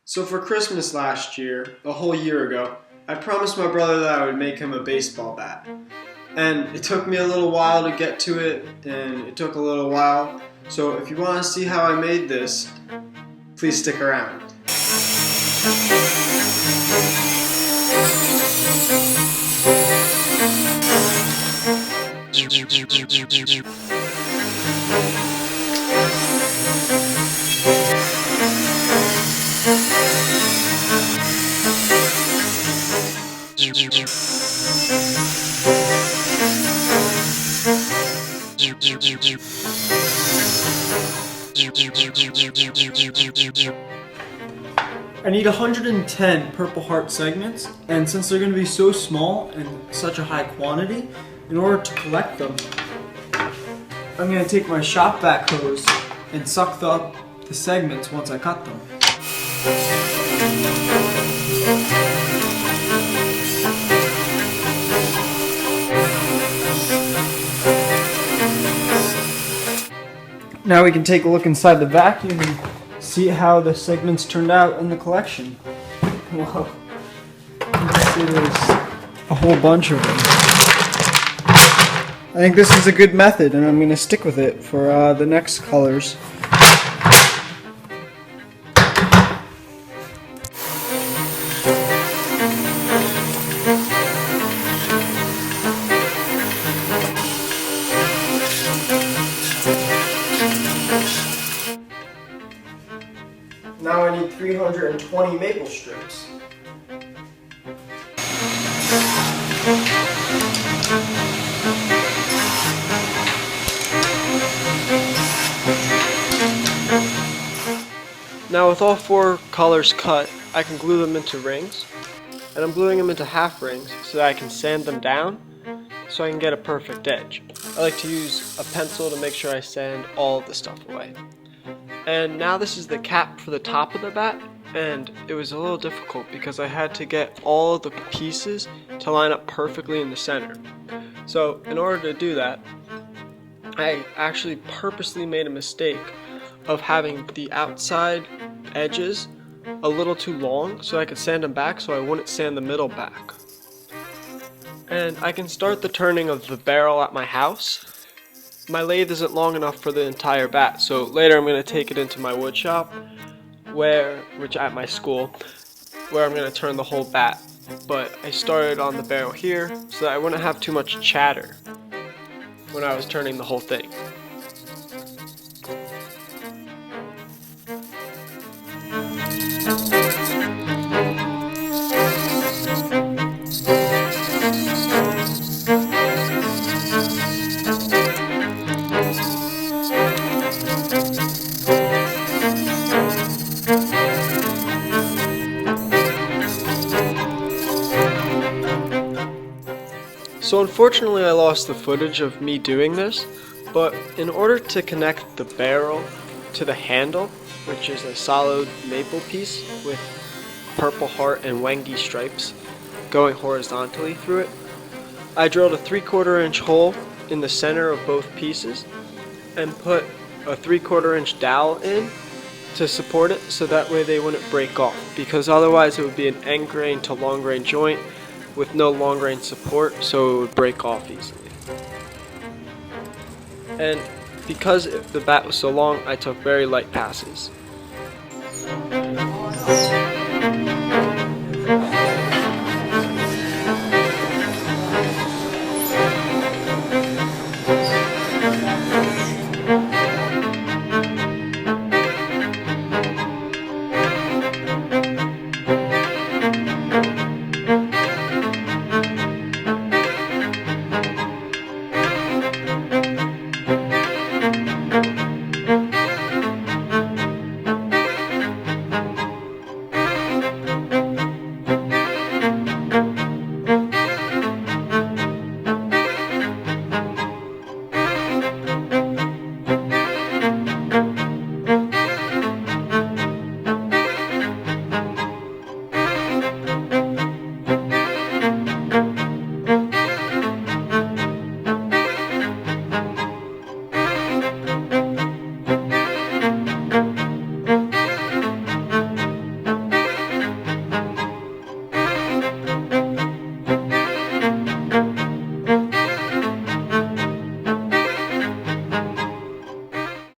So for Christmas last year, a whole year ago, I promised my brother that I would make him a baseball bat. And it took me a little while to get to it, and it took a little while. So if you want to see how I made this, please stick around. I need 110 Purple Heart segments, and since they're going to be so small and such a high quantity, in order to collect them, I'm going to take my shop vac hose and suck up the segments once I cut them. Now we can take a look inside the vacuum and see how the segments turned out in the collection. Whoa. You can see there's a whole bunch of them. I think this is a good method, and I'm going to stick with it for the next colors. Now I need 320 maple strips. Now with all four colors cut, I can glue them into rings. And I'm gluing them into half rings so that I can sand them down so I can get a perfect edge. I like to use a pencil to make sure I sand all of the stuff away. And now this is the cap for the top of the bat, and it was a little difficult because I had to get all of the pieces to line up perfectly in the center. So in order to do that, I actually purposely made a mistake of having the outside edges a little too long so I could sand them back so I wouldn't sand the middle back. And I can start the turning of the barrel at my house. My lathe isn't long enough for the entire bat, so later I'm going to take it into my wood shop, which at my school, where I'm going to turn the whole bat. But I started on the barrel here so that I wouldn't have too much chatter when I was turning the whole thing. So unfortunately I lost the footage of me doing this, but in order to connect the barrel to the handle, which is a solid maple piece with Purple Heart and Wenge stripes going horizontally through it, I drilled a 3/4 inch hole in the center of both pieces and put a 3/4 inch dowel in to support it so that way they wouldn't break off, because otherwise it would be an end grain to long grain joint with no long range support, so it would break off easily. And because the bat was so long, I took very light passes.